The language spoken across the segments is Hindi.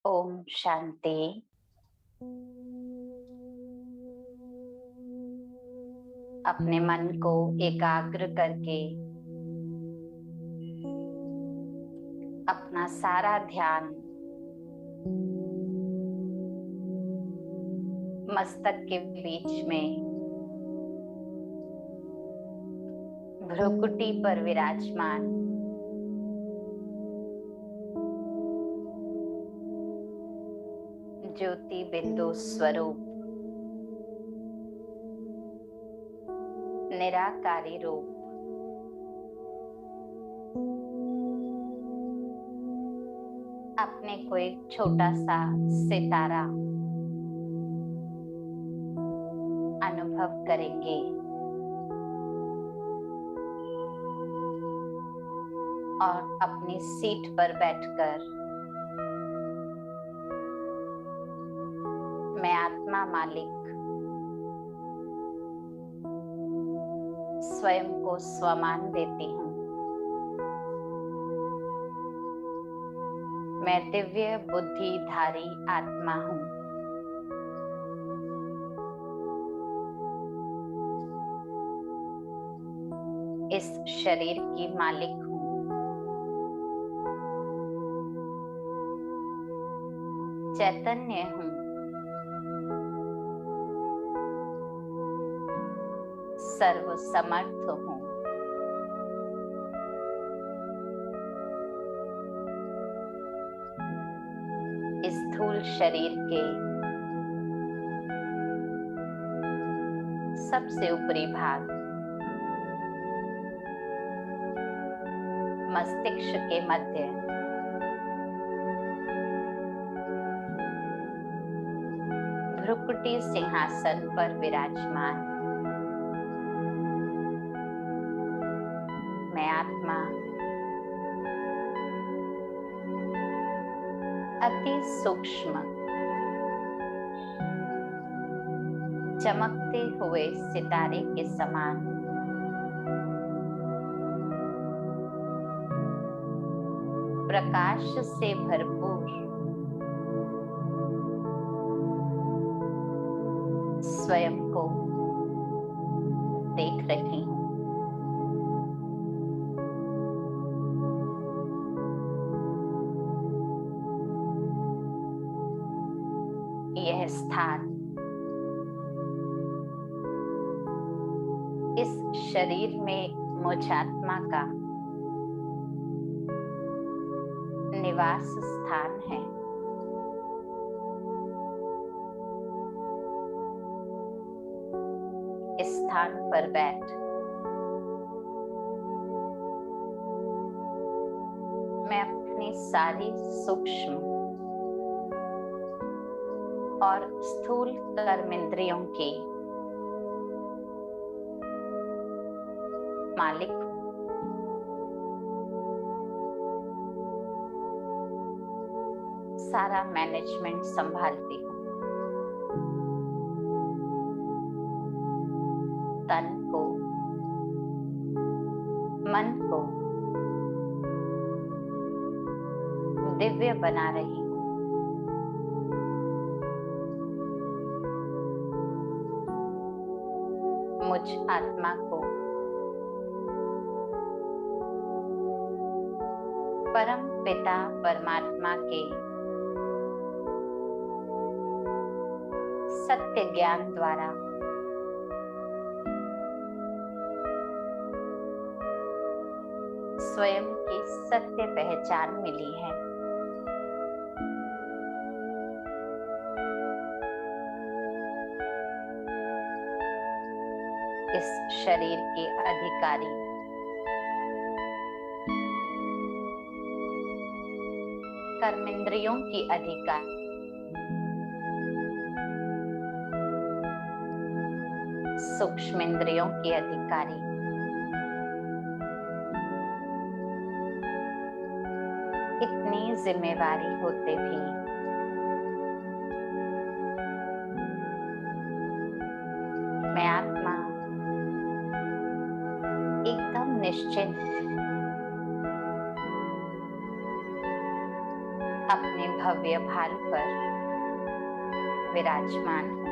ओम शांति। अपने मन को एकाग्र करके अपना सारा ध्यान मस्तक के बीच में भ्रुकुटी पर विराजमान ज्योति बिंदु स्वरूप निराकारी रूप अपने को एक छोटा सा सितारा अनुभव करेंगे और अपनी सीट पर बैठकर मैं आत्मा मालिक स्वयं को स्वमान देती हूँ। मैं दिव्य बुद्धिधारी आत्मा हूँ। इस शरीर की मालिक हूँ। चैतन्य हूँ। सर्वसमर्थ हूँ। इस स्थूल शरीर के सबसे ऊपरी भाग मस्तिष्क के मध्य भ्रुकुटी सिंहासन पर विराजमान मैं आत्मा अति सूक्ष्म चमकते हुए सितारे के समान प्रकाश से भरपूर स्वयं को देख रही हूँ। यह स्थान इस शरीर में मुझ आत्मा का निवास स्थान है। इस स्थान पर बैठ मैं अपनी सारी सूक्ष्म और स्थूल कर्मेंद्रियों की मालिक हूँ। सारा मैनेजमेंट संभालती हूँ। तन को, मन को दिव्य बना रही हूँ। मुझ आत्मा को परम पिता परमात्मा के सत्य ज्ञान द्वारा स्वयं की सत्य पहचान मिली है। इस शरीर के अधिकारी कर्मेंद्रियों की अधिकारी सूक्ष्मेंद्रियों की अधिकारी इतनी जिम्मेवारी होते भी मैं आत्मा एकदम निश्चिंत अपने भव्य भाल पर विराजमान हूँ।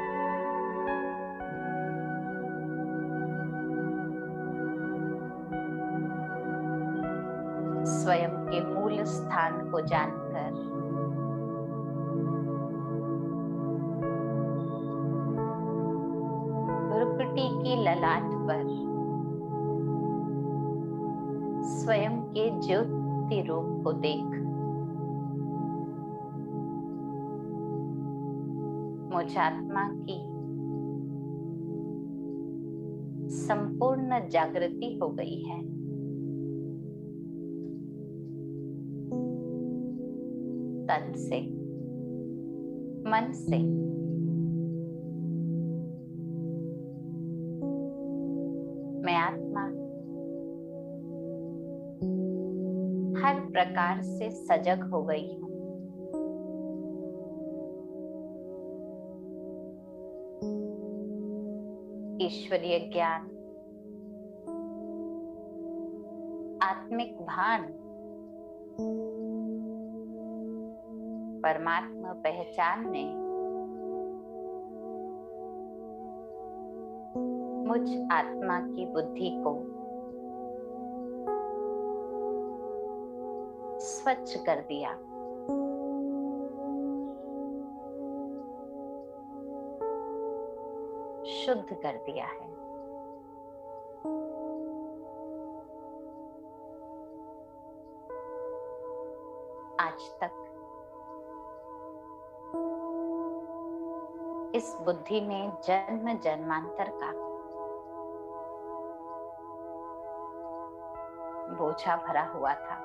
स्वयं के मूल स्थान को जानकर भ्रुकुटी की ललाट पर स्वयं के ज्योति रूप को देख मुझ आत्मा की संपूर्ण जागृति हो गई है। तन से, मन से, मैं आत्मा हर प्रकार से सजग हो गई हूँ। ईश्वरीय ज्ञान, आत्मिक भान, परमात्मा पहचान ने मुझ आत्मा की बुद्धि को स्वच्छ कर दिया। शुद्ध कर दिया है। आज तक इस बुद्धि में जन्म जन्मांतर का बोझा भरा हुआ था।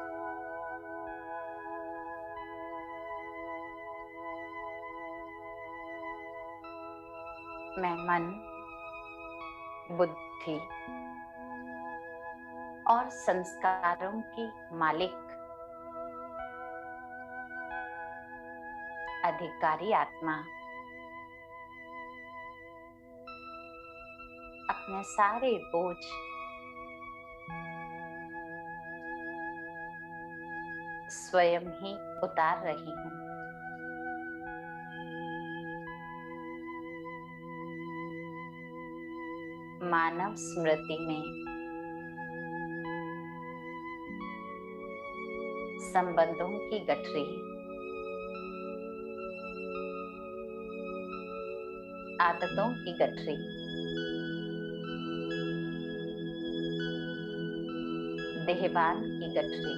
मैं मन, बुद्धि और संस्कारों की मालिक, अधिकारी आत्मा अपने सारे बोझ स्वयं ही उतार रही हूँ। मानव स्मृति में संबंधों की गठरी, आदतों की गठरी, देहबान की गठरी,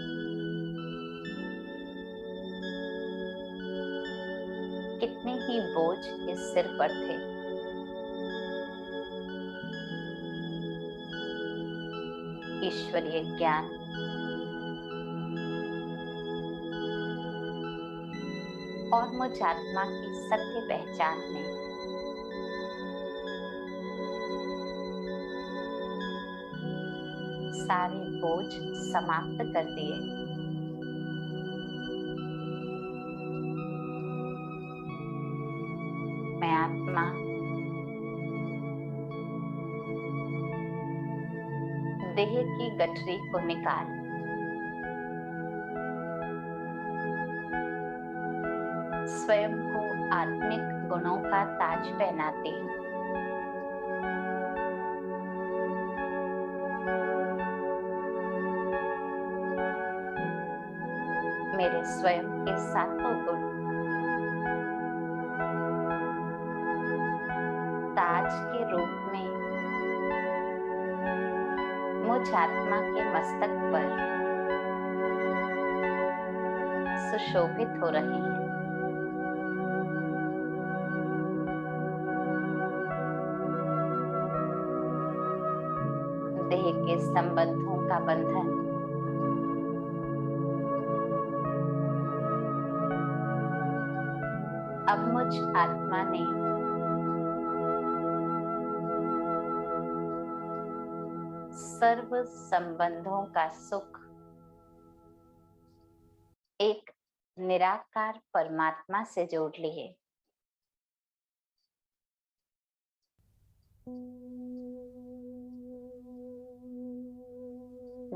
कितने ही बोझ इस सिर पर थे। ईश्वरीय ज्ञान, और मुझ आत्मा की सत्य पहचान ने सारे बोझ समाप्त कर दिए। मैं आत्मा देह की गठरी को निकाल स्वयं को आत्मिक गुणों का ताज पहनाती हूँ। मेरे स्वयं के सातों गुण ताज के रूप में मुझ आत्मा के मस्तक पर सुशोभित हो रहे हैं। देह के संबंधों का बंधन अब मुझ आत्मा ने सर्व संबंधों का सुख एक निराकार परमात्मा से जोड़ लिए।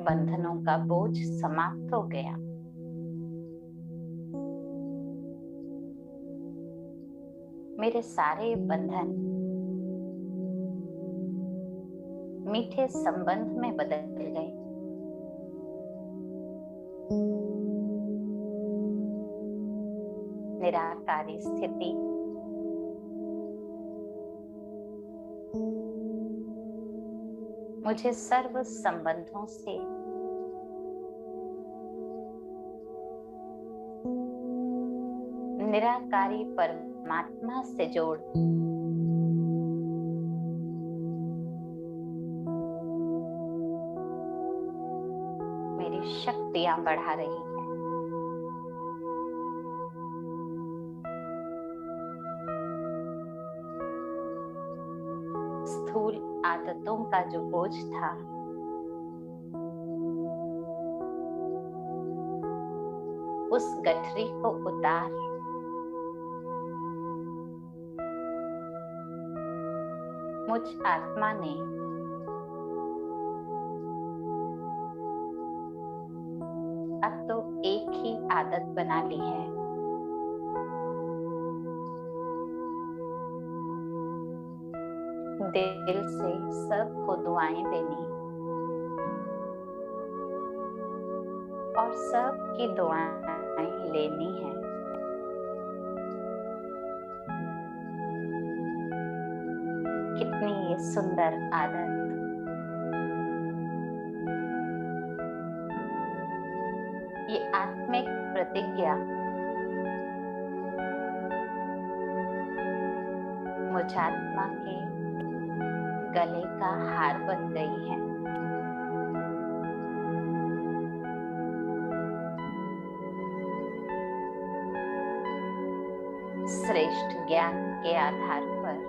बंधनों का बोझ समाप्त हो गया। मेरे सारे बंधन मीठे संबंध में बदल गए। निराकारी स्थिति मुझे सर्व संबंधों से निराकारी परमात्मा से जोड़ मेरी शक्तियां बढ़ा रही है। स्थूल आदतों का जो बोझ था उस गठरी को उतार मुझ आत्मा ने अब तो एक ही आदत बना ली है। दिल से सबको दुआएं देनी और सबकी दुआएं लेनी है। कितनी ये सुंदर आदत। ये आत्मिक प्रतिज्ञा मुझ आत्मा के गले का हार बन गई है। श्रेष्ठ ज्ञान के आधार पर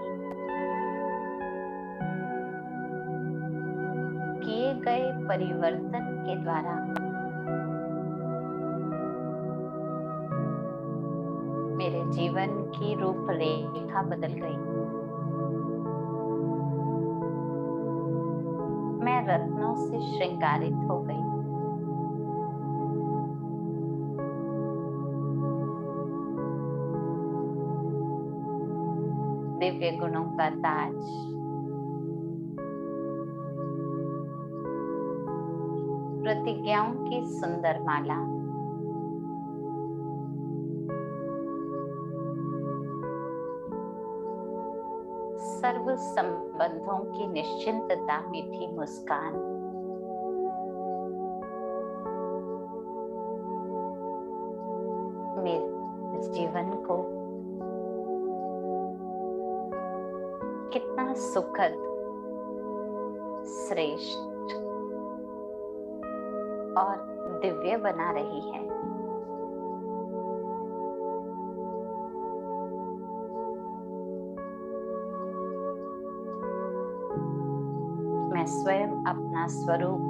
किए गए परिवर्तन के द्वारा मेरे जीवन की रूपरेखा बदल गई। मैं रत्नों से श्रृंगारित हो गई। दिव्य गुणों का ताज प्रतिज्ञाओं की सुंदर माला सर्व संबंधों की निश्चिंतता मीठी मुस्कान मेरे जीवन को कितना सुखद, श्रेष्ठ और दिव्य बना रही है। मैं स्वयं अपना स्वरूप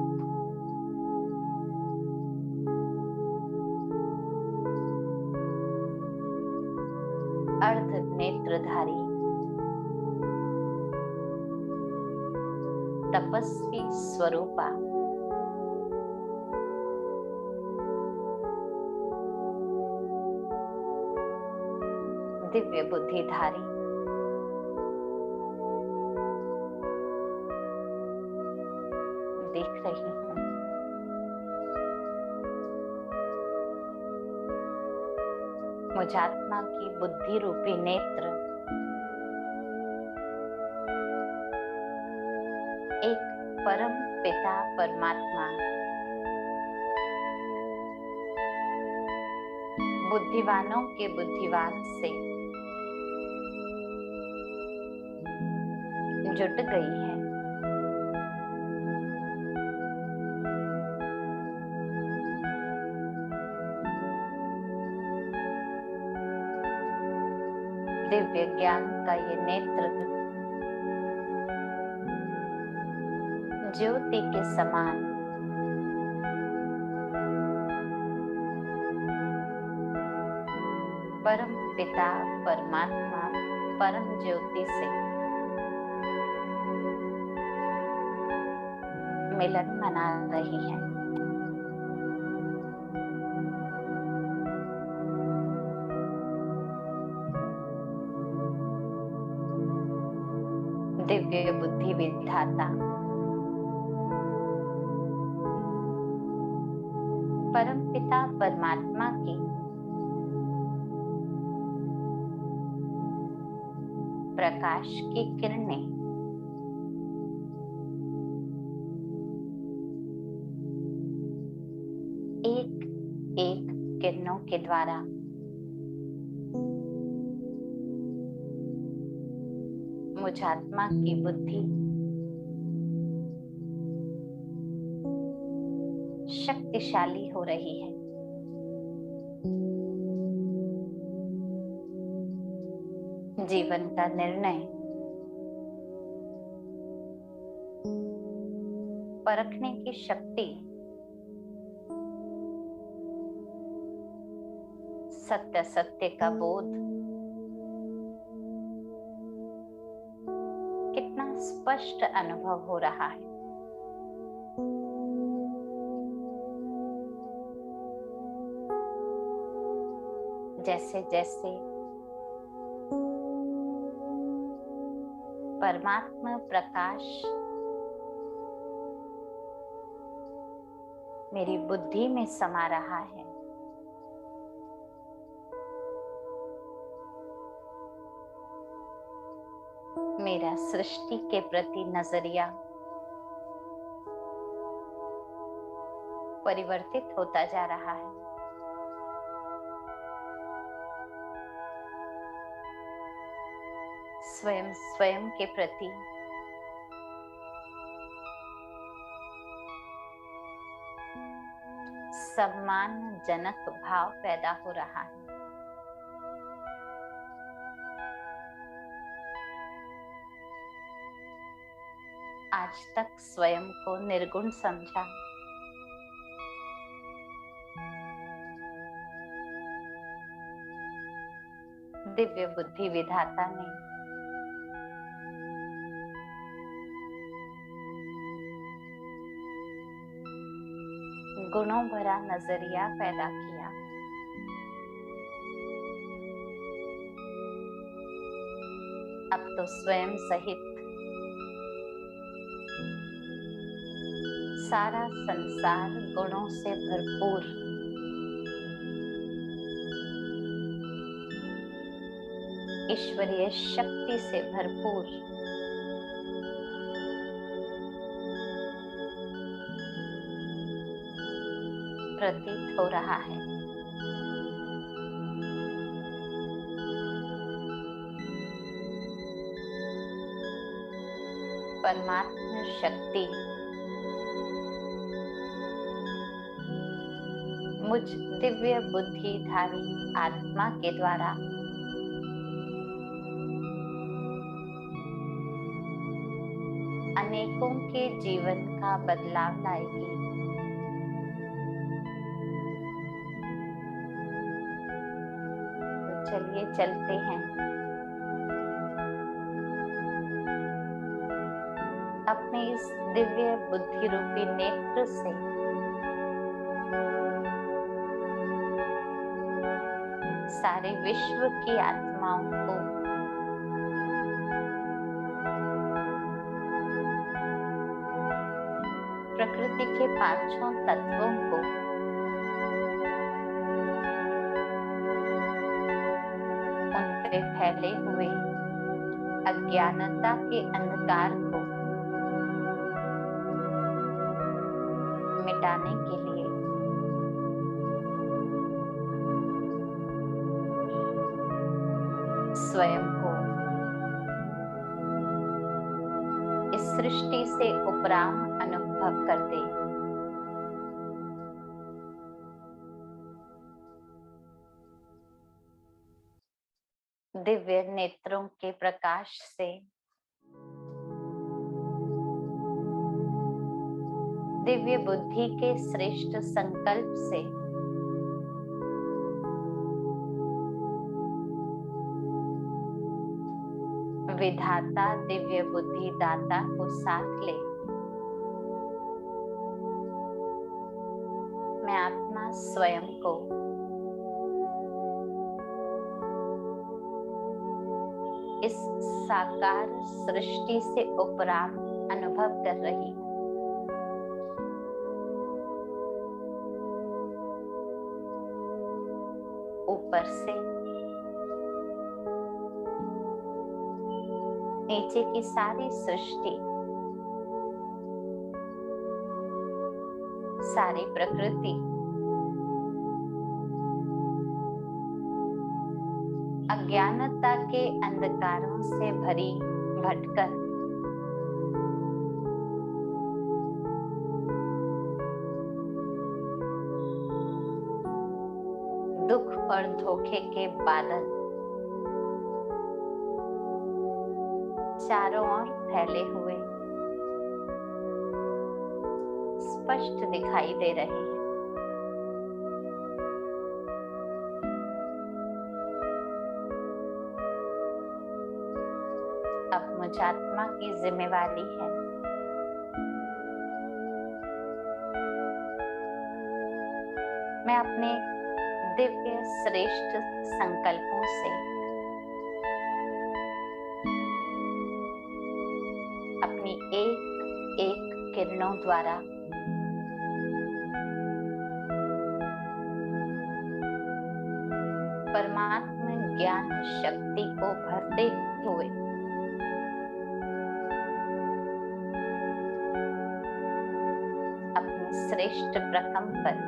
अर्ध नेत्रधारी तपस्वी स्वरूपा दिव्य बुद्धिधारी देख रही हूँ। मुझ आत्मा की बुद्धि रूपी नेत्र एक परम पिता परमात्मा बुद्धिवानों के बुद्धिवान से जुट गई है। दिव्य ज्ञान का ये नेत्र ज्योति के समान परम पिता परमात्मा परम ज्योति से मिलन मना रही है। दिव्य बुद्धि विधाता, परम पिता परमात्मा की प्रकाश की किरणें एक एक किरणों के द्वारा मुझ आत्मा की बुद्धि शक्तिशाली हो रही है। जीवन का निर्णय परखने की शक्ति सत्य सत्य का बोध कितना स्पष्ट अनुभव हो रहा है। जैसे जैसे परमात्मा प्रकाश मेरी बुद्धि में समा रहा है, मेरा सृष्टि के प्रति नजरिया परिवर्तित होता जा रहा है। स्वयं स्वयं के प्रति सम्मानजनक भाव पैदा हो रहा है। आज तक स्वयं को निर्गुण समझा, दिव्य बुद्धि विधाता ने गुणों भरा नजरिया पैदा किया। अब तो स्वयं सहित सारा संसार गुणों से भरपूर, ईश्वरीय शक्ति से भरपूर, प्रतीत हो रहा है। परमात्मा शक्ति मुझ दिव्य बुद्धिधारी आत्मा के द्वारा अनेकों के जीवन का बदलाव लाएगी। चलिए चलते हैं अपने इस दिव्य बुद्धि रूपी नेत्र से सारे विश्व की आत्माओं को प्रकृति के पांचों तत्वों को फैले हुए अज्ञानता के अंधकार को मिटाने के लिए स्वयं को इस सृष्टि से उपराम अनुभव करते दिव्य नेत्रों के प्रकाश से दिव्य बुद्धि के श्रेष्ठ संकल्प से विधाता दिव्य बुद्धि दाता को साथ ले मैं आत्मा स्वयं को इस साकार सृष्टि से उपराम अनुभव कर रही हूँ। ऊपर से नीचे की सारी सृष्टि, सारी प्रकृति अज्ञानता के अंधकारों से भरी भटकर दुख और धोखे के बादल चारों ओर फैले हुए स्पष्ट दिखाई दे रहे हैं। अब मुझ आत्मा की जिम्मेवारी है मैं अपने दिव्य श्रेष्ठ संकल्पों से अपनी एक एक किरणों द्वारा परमात्मा ज्ञान शक्ति को भरते हुए अपने श्रेष्ठ प्रकंप पर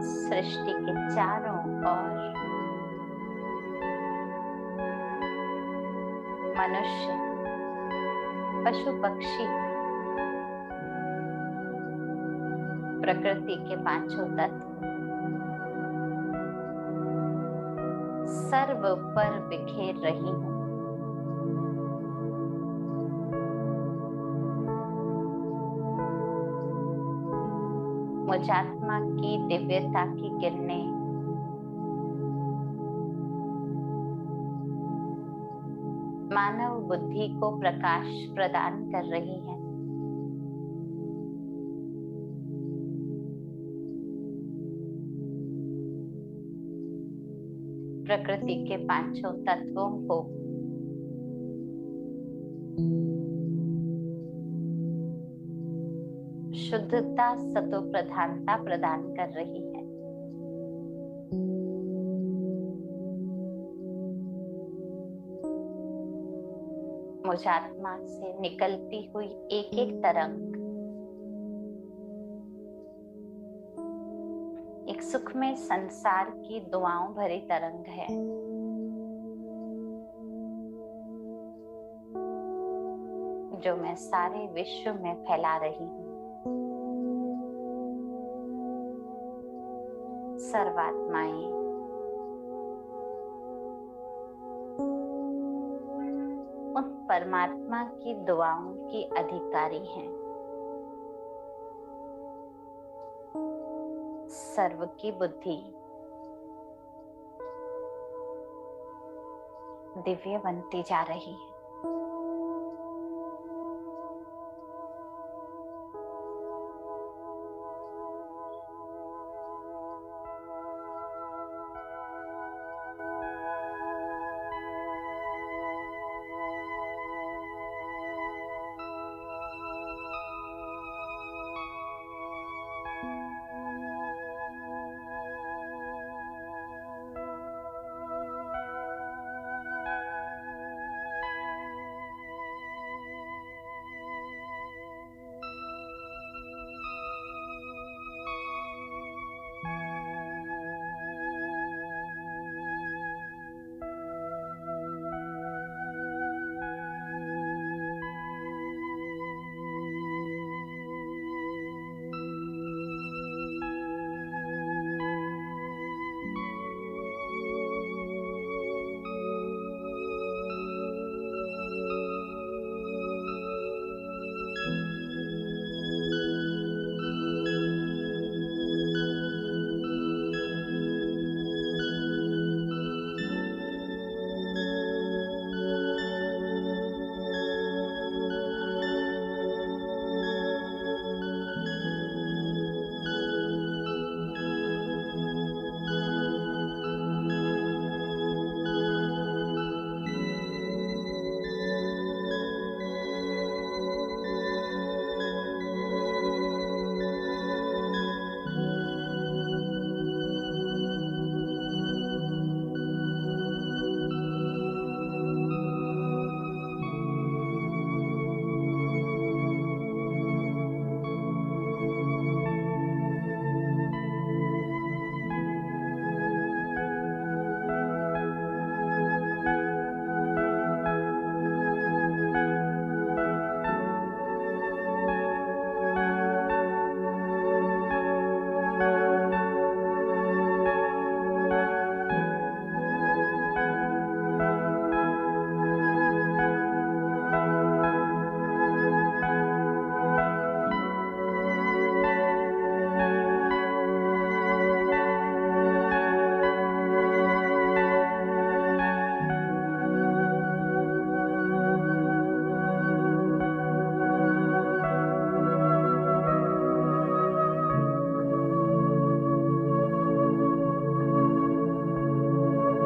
सृष्टि के चारों ओर मनुष्य, पशु पक्षी, प्रकृति के पांचों तत्व सर्व पर बिखेर रही हूँ। मुझ आत्मा की दिव्यता की किरणें मानव बुद्धि को प्रकाश प्रदान कर रही हैं। प्रकृति के पांचों तत्वों को शुद्धता सतो प्रधानता प्रदान कर रही है। मुझ आत्मा से निकलती हुई एक एक तरंग एक सुखमय संसार की दुआओं भरी तरंग है। जो मैं सारे विश्व में फैला रही हूँ। सर्वात्माएं उन परमात्मा की दुआओं की अधिकारी हैं। सर्व की बुद्धि दिव्य बनती जा रही है।